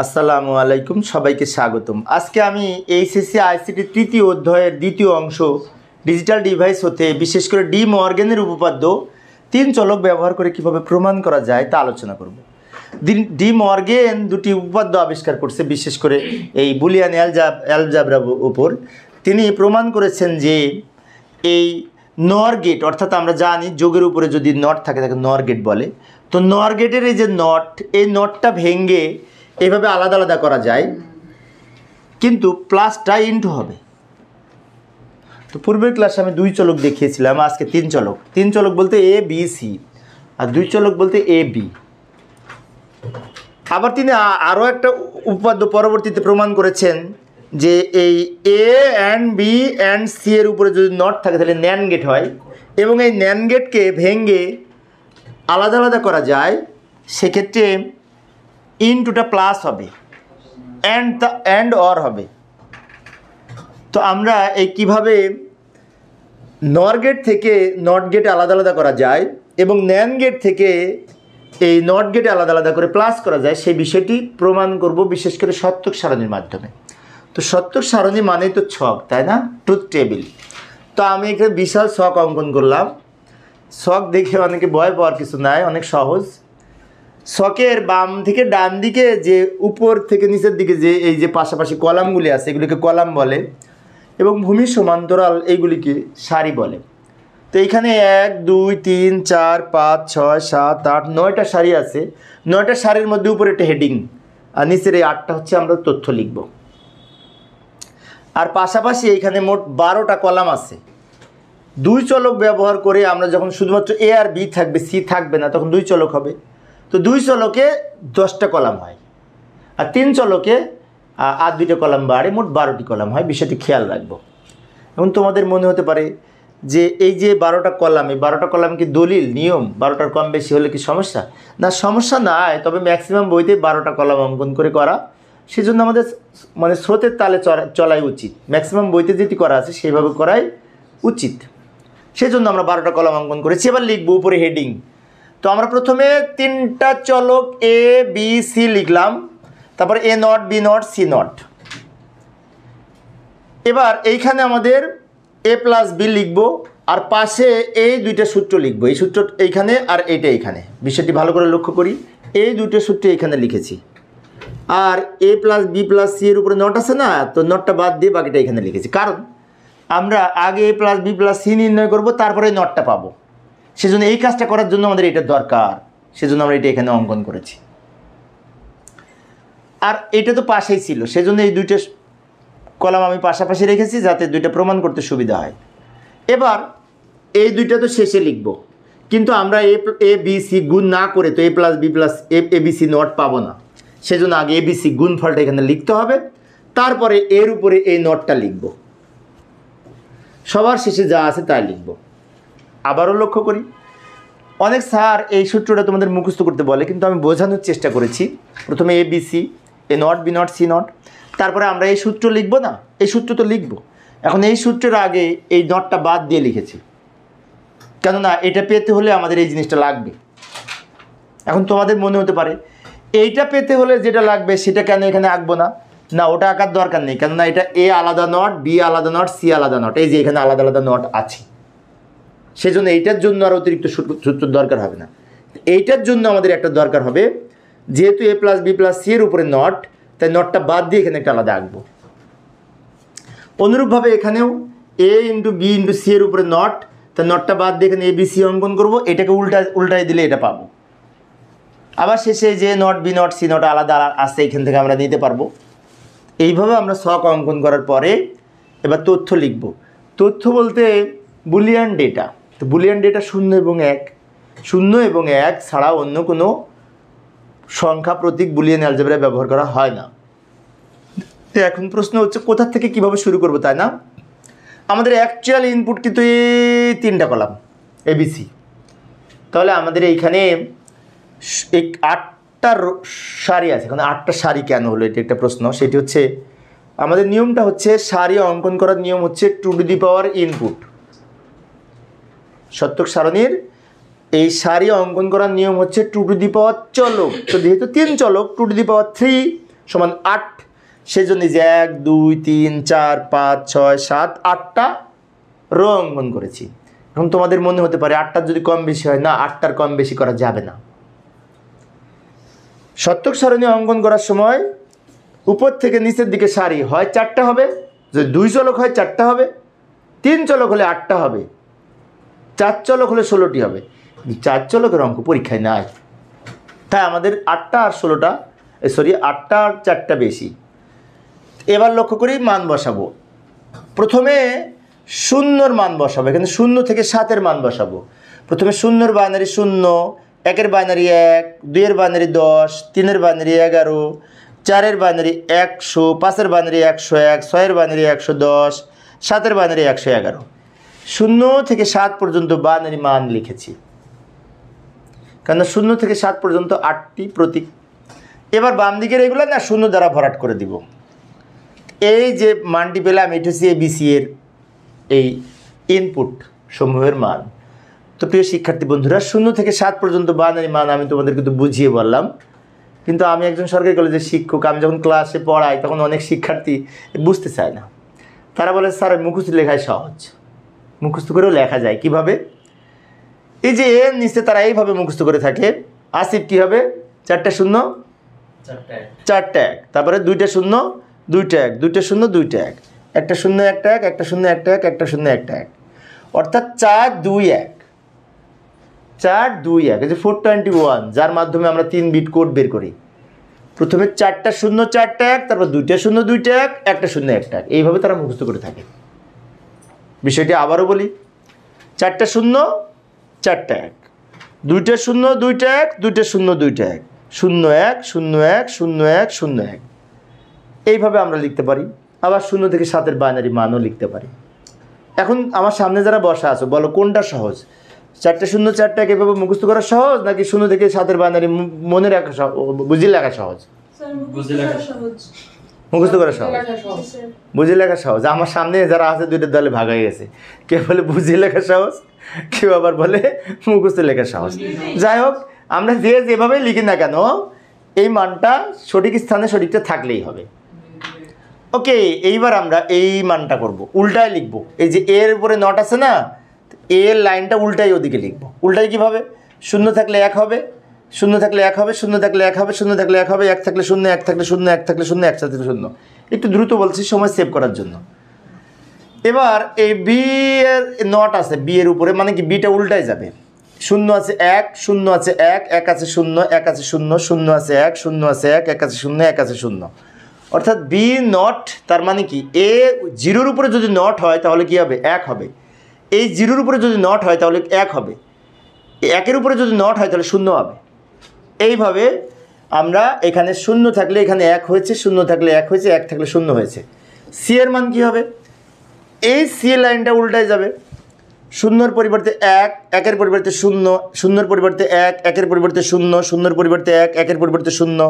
আসসালামু আলাইকুম, সবাইকে স্বাগতম। আজকে আমি এইচএসসি আইসিটি তৃতীয় অধ্যায়ের দ্বিতীয় অংশ ডিজিটাল ডিভাইস হতে বিশেষ করে ডি মর্গেনের উপপাদ্য তিন চলক ব্যবহার করে কিভাবে প্রমাণ করা যায় তা আলোচনা করব। ডি মর্গেন দুটি উপপাদ্য আবিষ্কার করছে, বিশেষ করে এই বুলিয়ান অ্যালজাবরার উপর। তিনি প্রমাণ করেছেন যে এই নর গেট, অর্থাৎ আমরা জানি যোগের উপরে যদি নট থাকে তাকে নর গেট বলে। তো নর গেটের এই যে নট, এই নটটা ভেঙে এইভাবে আলাদা আলাদা করা যায়, কিন্তু প্লাসটা ইনটু হবে। তো পূর্বের ক্লাসে আমি দুই চলক দেখিয়েছিলাম, আজকে তিন চলক। তিন চলক বলতে এ বি সি, আর দুই চলক বলতে এ বি। আবার তিনি আরও একটা উপপাদ্য পরবর্তীতে প্রমাণ করেছেন যে এই এ অ্যান্ড বি অ্যান্ড সি এর উপরে যদি নট থাকে তাহলে ন্যান গেট হয়, এবং এই ন্যান গেটকে ভেঙে আলাদা আলাদা করা যায়। সেক্ষেত্রে ইনটুটা প্লাস হবে, অ্যান্ড অর হবে। তো আমরা এই কিভাবে নর গেট থেকে নট গেট আলাদা আলাদা করা যায় এবং ন্যান গেট থেকে এই নট গেটে আলাদা আলাদা করে প্লাস করা যায়, সেই বিষয়টি প্রমাণ করব, বিশেষ করে সত্যক সারণীর মাধ্যমে। তো সত্যক সারণী মানেই তো ছক, তাই না? Truth table. তো আমি এখানে বিশাল ছক অঙ্কন করলাম। ছক দেখে অনেকে ভয় পাওয়ার কিছু নাই, অনেক সহজ। ছকের বাম থেকে ডান দিকে যে উপর থেকে নিচের দিকে যে এই যে পাশাপাশি কলামগুলি আছে, এগুলিকে কলাম বলে, এবং ভূমি সমান্তরাল এইগুলিকে সারি বলে। তো এইখানে 1 2 3 4 5 6 7 8 9টা সারি আছে। 9টা সারির মধ্যে উপরে একটা হেডিং, আর নিচের এই 8টা হচ্ছে আমরা তথ্য লিখব। আর পাশাপাশি এইখানে মোট 12টা কলাম আছে। দুই চলক ব্যবহার করে আমরা যখন শুধুমাত্র এ আর বি থাকবে, সি থাকবে না, তখন দুই চলক হবে। তো দুই চলকে 10টা কলাম হয়, আর তিন চলকে আর 2টা কলাম বাড়ে, মোট 12টি কলাম হয়। বিষয়টি খেয়াল রাখবো। এবং তোমাদের মনে হতে পারে যে এই যে 12টা কলাম, এই 12টা কলাম কি দলিল, নিয়ম? 12টার কম বেশি হলে কি সমস্যা? না, সমস্যা নাই, তবে ম্যাক্সিমাম বইতে 12টা কলাম অঙ্কন করে করা। সেজন্য আমাদের মানে স্রোতের তালে চলাই উচিত। ম্যাক্সিমাম বইতে যেটি করা আছে সেইভাবে করাই উচিত। সেজন্য আমরা 12টা কলাম অঙ্কন করেছি। এবার লিখবো উপরে হেডিং। তো আমরা প্রথমে 3টা চলক এ বি সি লিখলাম, তারপর A not B not C not. এবার এইখানে আমাদের এ প্লাস বি লিখবো, আর পাশে এই দুইটা সূত্র লিখবো। এই সূত্র এইখানে আর এইটা এইখানে। বিষয়টি ভালো করে লক্ষ্য করি, এই দুইটা সূত্র এইখানে লিখেছি। আর এ প্লাস বি প্লাস সি এর উপরে নট আছে না, তো নটটা বাদ দিয়ে বাকিটা এখানে লিখেছি। কারণ আমরা আগে এ প্লাস বি প্লাস সি নির্ণয় করবো, তারপরে নটটা পাবো। সেজন্য এই কাজটা করার জন্য আমাদের এটা দরকার, সেজন্য আমরা এটা এখানে অঙ্কন করেছি। আর এটা তো পাশেই ছিল, সেজন্য এই দুইটা কলাম আমি পাশাপাশি রেখেছি যাতে দুইটা প্রমাণ করতে সুবিধা হয়। এবার এই দুইটা তো শেষে লিখব, কিন্তু আমরা এ বি সি গুণ না করে তো A plus B plus A B C not পাবো না। সেজন্য আগে এ বি সি গুণ ফলটা এখানে লিখতে হবে, তারপরে এর উপরে এই নটটা লিখব। সবার শেষে যা আছে তাই লিখব। আবারও লক্ষ্য করি, অনেক স্যার এই সূত্রটা তোমাদের মুখস্থ করতে বলে, কিন্তু আমি বোঝানোর চেষ্টা করেছি। প্রথমে A B C, A not B not C not, তারপরে আমরা এই সূত্র লিখব না, এই সূত্র তো লিখব। এখন এই সূত্রের আগে এই নটটা বাদ দিয়ে লিখেছি, কেননা এটা পেতে হলে আমাদের এই জিনিসটা লাগবে। এখন তোমাদের মনে হতে পারে এইটা পেতে হলে যেটা লাগবে সেটা কেন এখানে আঁকবো না? না, ওটা আঁকার দরকার নেই, কেননা এটা এ আলাদা নট, বি আলাদা নট, সি আলাদা নট, এই যে এখানে আলাদা আলাদা নট আছে। সেজন্য এইটার জন্য আর অতিরিক্ত সূত্রের দরকার হবে না। এইটার জন্য আমাদের একটা দরকার হবে, যেহেতু এ প্লাস বি প্লাস সি এর উপরে নট, তাই নটটা বাদ দিয়ে এখানে একটা আলাদা আঁকবো। অনুরূপভাবে এখানেও এ ইন্টু বি ইন্টু সি এর উপরে নট, তাই নটটা বাদ দিয়ে এখানে এ বি সি অঙ্কন করবো। এটাকে উল্টায় দিলে এটা পাবো। আবার শেষে যে not B not C not আলাদা আসছে, এখান থেকে আমরা নিতে পারবো। এইভাবে আমরা ছক অঙ্কন করার পরে এবার তথ্য লিখব। তথ্য বলতে বুলিয়ান ডেটা। তো বুলিয়ান ডেটা 0 এবং 1, 0 এবং 1 ছাড়া অন্য কোনো সংখ্যা প্রতীক বুলিয়ান অ্যালজেব্রায় ব্যবহার করা হয় না। এখন প্রশ্ন হচ্ছে কোথা থেকে কিভাবে শুরু করব, তাই না? আমাদের অ্যাকচুয়াল ইনপুট কিন্তু এই 3টা কলাম এবিসি। তাহলে আমাদের এইখানে 8টা সারি আছে। এখন 8টা সারি কেন হলো, এটা একটা প্রশ্ন। সেটি হচ্ছে আমাদের নিয়মটা হচ্ছে, সারি অঙ্কন করার নিয়ম হচ্ছে 2 টু দি পাওয়ার ইনপুট। সত্যক সারণীর এই সারি অঙ্কন করার নিয়ম হচ্ছে 2 টু দি পাওয়ার চলক। তো যেহেতু 3 চলক, 2 টু দি পাওয়ার 3 সমান 8, সেই জন্য যে 1 2 3 4 5 6 7 8টা রো অঙ্কন করেছি। এখন তোমাদের মনে হতে পারে 8টার যদি কম বেশি হয়, না, 8টার কম বেশি করা যাবে না। শতক সারণী অঙ্কন করার সময় উপর থেকে নিচের দিকে সারি হয় 4টা হবে, যদি 2 চলক হয় 4টা হবে, 3 চলক হলে 8টা হবে, 4 চলক হলে 16টি হবে। 4 চলকের অঙ্ক পরীক্ষায় নাই, তাই আমাদের 8টা আর 16টা, 8টা আর 4টা বেশি। এবার লক্ষ্য করি মান বসাবো। প্রথমে শূন্যর মান বসাবো, এখানে 0 থেকে 7-এর মান বসাবো। প্রথমে 0-এর বাইনারি 0, 1-এর বাইনারি 1, 2-এর বাইনারি 10, 3-এর বাইনারি 11, 4-এর বাইনারি 100, 5-এর বাইনারি 101, 6-এর বাইনারি 110, 7-এর বাইনারি 111। 0 থেকে 7 পর্যন্ত বাইনারি মান লিখেছি, কারণ 0 থেকে 7 পর্যন্ত 8টি প্রতীক। এবার বাম দিকের এগুলো না 0 দ্বারা ভরাট করে দিব। এই যে মানটি পেলাম, এটা হচ্ছে ABC এর এই ইনপুট সমূহের মান। তো প্রিয় শিক্ষার্থী বন্ধুরা, 0 থেকে 7 পর্যন্ত বাইনারি মান আমি তোমাদের কিন্তু বুঝিয়ে বললাম, কিন্তু আমি একজন সরকারি কলেজের শিক্ষক, আমি যখন ক্লাসে পড়াই তখন অনেক শিক্ষার্থী বুঝতে চায় না। তারা বলে স্যার মুখস্থ লেখাই সহজ, মুখস্থ করেও লেখা যায় কিভাবে? এই যে এর নিচে তারা এইভাবে মুখস্থ করে থাকে। আসিফ কী হবে? 4টা 0 4টা 1, তারপরে 2টা 0 2টা 1, 2টা 0 2টা 1, একটা 0 একটা 1, একটা 0 একটা 1, একটা 0 একটা 1, অর্থাৎ 4 2 1 4 2 1, এই যে 421, যার মাধ্যমে আমরা 3 বিট কোড বের করি। প্রথমে 4টা 0 4টা 1, তারপর 2টা 0 2টা 1, একটা 0 একটা 1, এইভাবে তারা মুখস্থ করে থাকে। বিষয়টি আবারও বলি, 4টা 0 4টা 1, 2টা 0 2টা 1, 2টা 0 2টা 1, 0 1 0 1 0 1 0 1, এইভাবে আমরা লিখতে পারি। আবার 0 থেকে 7-এর বাইনারি মানও লিখতে পারি। এখন আমার সামনে যারা বসা আছো, বলো কোনটা সহজ? 4টা 0 4টা 1 এভাবে মুখস্থ করা সহজ, নাকি 0 থেকে 7-এর বাইনারি মনে রাখা বুঝে লেখা সহজ? মুখস্থ করা সহজ, বুঝে লেখা সহজ। আমার সামনে যারা আছে 2টা দলে ভাগ হয়ে গেছে, কেউ বলে বুঝে লেখা সহজ, কেউ আবার বলে মুখস্থ লেখা সহজ। যাই হোক, আমরা যেভাবেই লিখি না কেন, এই মানটা সঠিক স্থানে সঠিকটা থাকলেই হবে। ওকে, এইবার আমরা এই মানটা করব, উল্টায় লিখব। এই যে এর উপরে নট আছে না, এর লাইনটা উল্টাই ওদিকে লিখব। উল্টাই কীভাবে? 0 থাকলে 1 হবে, 0 থাকলে 1 হবে, 0 থাকলে 1 হবে, 0 থাকলে 1 হবে, 1 থাকলে 0, 1 থাকলে 0, 1 থাকলে 0, 1 থাকলে 0। একটু দ্রুত বলছি সময় সেভ করার জন্য। এবার এই বি এর নট আছে, বি এর উপরে, মানে কি বিটা উল্টায় যাবে। 0 আছে 1, 0 আছে 1, 1 আছে 0, 1 আছে 0, 0 আছে 1, 0 আছে 1, 1 আছে 0, 1 আছে 0, অর্থাৎ বি নট। তার মানে কি, এ 0-র উপরে যদি নট হয় তাহলে কি হবে? 1 হবে। এই 0-র উপরে যদি নট হয় তাহলে 1 হবে। 1-এর উপরে যদি নট হয় তাহলে 0 হবে। এইভাবে আমরা এখানে 0 থাকলে এখানে 1 হয়েছে, 0 থাকলে 1 হয়েছে, 1 থাকলে 0 হয়েছে। সি এর মান কী হবে? এই সি লাইনটা উল্টায় যাবে। 0-র পরিবর্তে 1, 1-এর পরিবর্তে 0, 0-র পরিবর্তে 1, 1-এর পরিবর্তে 0, 0-র পরিবর্তে 1, 1-এর পরিবর্তে 0,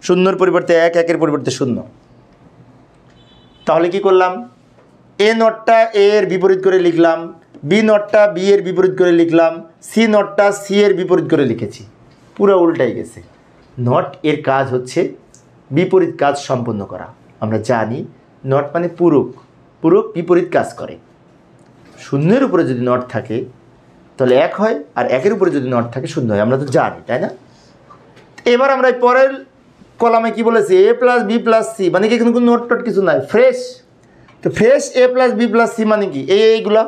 0-র পরিবর্তে 1, 1-এর পরিবর্তে 0। তাহলে কি করলাম? এ নটটা এ এর বিপরীত করে লিখলাম, বি নটটা বি এর বিপরীত করে লিখলাম, সি নটটা সি এর বিপরীত করে লিখেছি। পুরো উল্টাই গেছে। নট এর কাজ হচ্ছে বিপরীত কাজ সম্পন্ন করা। আমরা জানি নট মানে পূরক, পূরক বিপরীত কাজ করে। 0-এর উপরে যদি নট থাকে তাহলে 1 হয়, আর 1-এর উপরে যদি নট থাকে 0 হয়, আমরা তো জানি, তাই না? এবার আমরা পরের কলামে কি বলেছি? a plus B plus C, মানে কি এখানে কোনো নোট টোট কিছু নাই, ফ্রেশ। তো fresh a plus B plus C মানে কি? এইগুলা।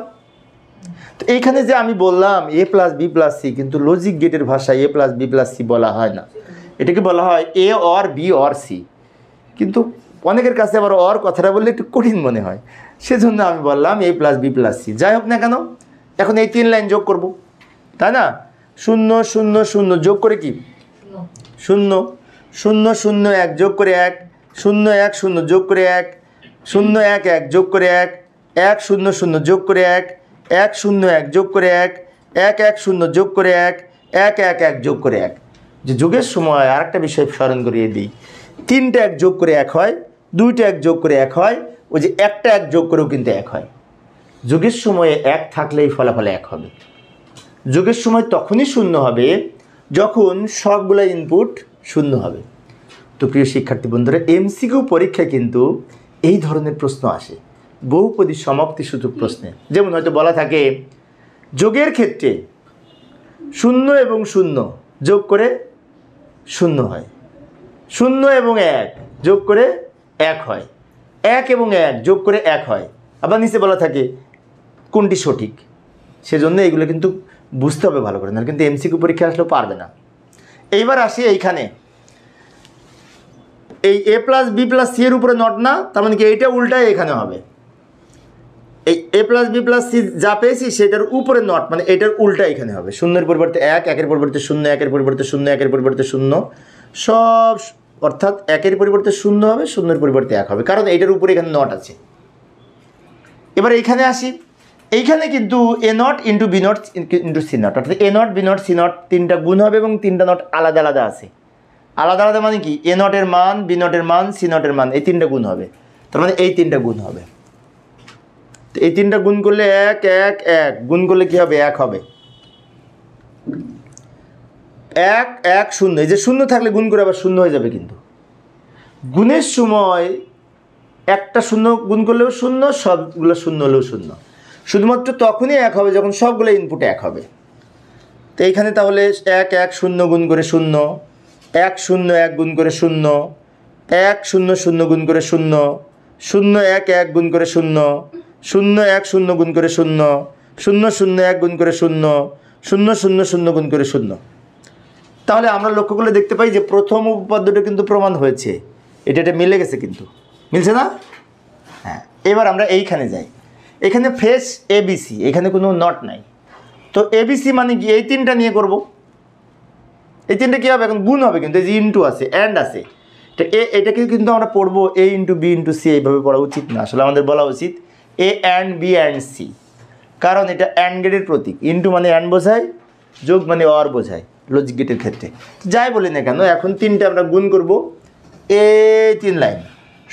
তো এইখানে যে আমি বললাম a plus B plus C, কিন্তু লজিক গেটের ভাষায় a plus B plus C বলা হয় না, এটাকে বলা হয় a or B or C. কিন্তু অনেকের কাছে আবার অর কথাটা বললে একটু কঠিন মনে হয়, সেজন্য আমি বললাম a plus B plus C. যাই হোক না কেন, এখন এই 3 লাইন যোগ করব, তাই না? 0 0 0 যোগ করে কি? 0 0 0 1 যোগ করে 1, 0 1 0 যোগ করে 1, 0 1 1 যোগ করে 1, 1 0 0 যোগ করে 1, 1 0 1 যোগ করে 1, 1 1 0 যোগ করে 1, 1 1 1 যোগ করে 1। যে যোগের সময় আরেকটা বিষয় স্মরণ করিয়ে দিই, 3টা 1 যোগ করে 1 হয়, 2টা 1 যোগ করে 1 হয়, ওই যে একটা 1 যোগ করেও কিন্তু 1 হয়। যোগের সময়ে 1 থাকলেই ফলাফল 1 হবে। যোগের সময় তখনই 0 হবে যখন সবগুলো ইনপুট 0 হবে। তো প্রিয় শিক্ষার্থী বন্ধুরা, এমসিকিউ পরীক্ষায় কিন্তু এই ধরনের প্রশ্ন আসে, বহুপদী সমাপ্তি সূচক প্রশ্নে। যেমন হয়তো বলা থাকে যোগের ক্ষেত্রে 0 এবং 0 যোগ করে 0 হয়, 0 এবং 1 যোগ করে 1 হয়, 1 এবং 1 যোগ করে 1 হয়। আবার নিচে বলা থাকে কোনটি সঠিক। সেজন্য এগুলো কিন্তু বুঝতে হবে ভালো করে, না কিন্তু এমসিকিউ পরীক্ষা আসলেও পারবে না। এইবার আসি এইখানে, এই a plus B plus C এর উপরে নট না, তার মানে কি এইটা উল্টায় এখানে হবে। এই a plus B plus C যা পেয়েছি সেটার উপরে নট, মানে এটার উল্টা এখানে হবে। 0-এর পরিবর্তে 1, 1-এর পরিবর্তে 0, 1-এর পরিবর্তে 0, 1-এর পরিবর্তে 0, সব অর্থাৎ 1-এর পরিবর্তে 0 হবে, 0-এর পরিবর্তে 1 হবে, কারণ এটার উপরে এখানে নট আছে। এবার এইখানে আসি, এইখানে কিন্তু A not into B not into C not, অর্থাৎ A not B not C not 3টা গুণ হবে এবং 3টা নট আলাদা আলাদা আছে। আলাদা আলাদা মানে কি, এ নটের মান, বি নটের মান, সি নটের মান, এই 3টা গুণ হবে। তার মানে এই 3টা গুণ হবে। তো এই 3টা গুণ করলে 1 1 1 গুণ করলে কি হবে, 1 হবে। 1 1 0, এই যে 0 থাকলে গুণ করে আবার 0 হয়ে যাবে। কিন্তু গুণের সময় একটা 0 গুণ করলেও 0, সবগুলো 0 হলেও 0। শুধুমাত্র তখনই 1 হবে যখন সবগুলো ইনপুট 1 হবে। তো এইখানে তাহলে 1 1 0 গুণ করে 0, 1 0 1 গুণ করে 0, 1 0 0 গুণ করে 0, 0 1 1 গুণ করে 0, 0 1 0 গুণ করে 0, 0 0 1 গুণ করে 0, 0 0 0 গুণ করে 0। তাহলে আমরা লক্ষ্য করলে দেখতে পাই যে প্রথম উপপাদ্যটা কিন্তু প্রমাণ হয়েছে, এটা মিলে গেছে। কিন্তু মিলছে না? হ্যাঁ। এবার আমরা এইখানে যাই, এখানে ফেস এবিসি, এখানে কোনো নট নাই। তো এবিসি মানে কি, এই 3টা নিয়ে করব। এই 3টা কী হবে, এখন গুণ হবে, কিন্তু এই যে ইন্টু আছে, অ্যান্ড আছে, এটাকে কিন্তু আমরা পড়বো এ ইন্টু বি ইন্টু সি, এইভাবে পড়া উচিত না। আসলে আমাদের বলা উচিত এ অ্যান্ড বি অ্যান্ড সি, কারণ এটা অ্যান্ড গেটের প্রতীক। ইন্টু মানে অ্যান্ড বোঝায়, যোগ মানে অর বোঝায় লজিক গেটের ক্ষেত্রে। যাই বলি না কেন, এখন 3টা আমরা গুণ করব। এই 3 লাইন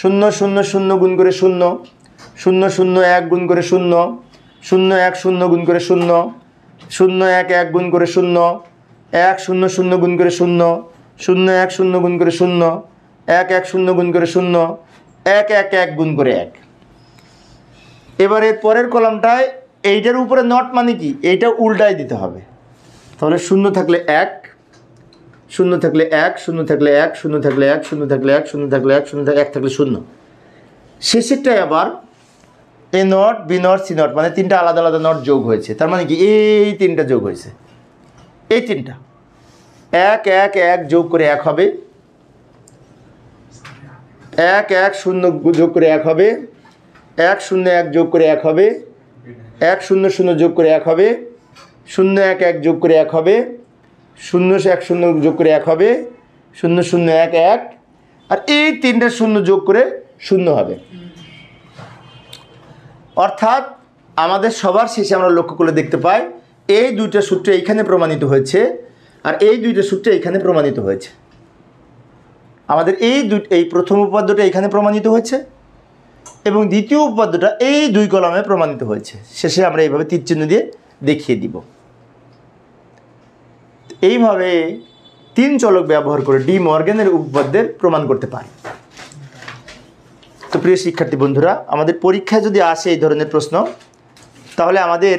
0 0 0 গুণ করে 0, 0 0 1 গুণ করে 0, 0 1 0 গুণ করে 0, 0 1 1 গুণ করে 0, 1 0 0 গুণ করে 0, 0 1 0 গুণ করে 0, 1 1 0 গুণ করে 0, 1 1 1 গুণ করে 1। এবারে পরের কলামটায় এইটার উপরে নট মানে কি, এইটা উল্টায় দিতে হবে। তাহলে 0 থাকলে 1, 0 থাকলে 1, 0 থাকলে 1, 0 থাকলে 1, 0 থাকলে 1, 0 থাকলে 1, 0 থাকলে 1 থাকলে 0। শেষেরটায় আবার A not B not C not, মানে 3টা আলাদা আলাদা নট যোগ হয়েছে। তার মানে কি এই 3টা যোগ হয়েছে, এই 3টা 1 1 1 যোগ করে 1 হবে, 1 1 0 যোগ করে 1 হবে, 1 0 1 যোগ করে 1 হবে, 1 0 0 যোগ করে 1 হবে, 0 1 1 যোগ করে 1 হবে, 0 1 0 যোগ করে 1 হবে, 0 0 1 1, আর এই 3টা 0 যোগ করে 0 হবে। অর্থাৎ আমাদের সবার শেষে আমরা লক্ষ্য করে দেখতে পাই এই 2টা সূত্র এইখানে প্রমাণিত হয়েছে, আর এই 2টা সূত্র এইখানে প্রমাণিত হয়েছে। আমাদের এই প্রথম উপপাদ্যটা এখানে প্রমাণিত হয়েছে এবং দ্বিতীয় উপপাদ্যটা এই 2 কলামে প্রমাণিত হয়েছে। শেষে আমরা এইভাবে তীর চিহ্ন দিয়ে দেখিয়ে দিব। এইভাবে 3 চলক ব্যবহার করে ডি মর্গ্যানের উপপাদ্যের প্রমাণ করতে পারি। তো প্রিয় শিক্ষার্থী বন্ধুরা, আমাদের পরীক্ষায় যদি আসে এই ধরনের প্রশ্ন, তাহলে আমাদের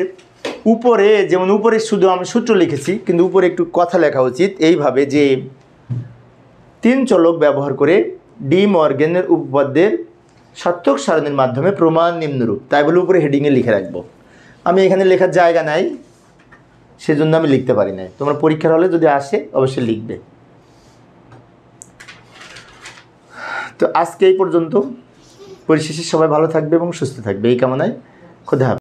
উপরে, যেমন উপরে শুধু আমি সূত্র লিখেছি, কিন্তু উপরে একটু কথা লেখা উচিত এইভাবে যে 3 চলক ব্যবহার করে ডি মর্গ্যানের উপপাদ্যের সার্থক সারণীর মাধ্যমে প্রমাণ নিম্নরূপ, তাই বলে উপরে হেডিংয়ে লিখে রাখবো। আমি এখানে লেখার জায়গা নাই, সেজন্য আমি লিখতে পারি না। তোমরা পরীক্ষার হলে যদি আসে অবশ্যই লিখবে। তো আজকে এই পর্যন্ত। পরিশেষে সবাই ভালো থাকবে এবং সুস্থ থাকবে এই কামনায়। খোদা হাফেজ।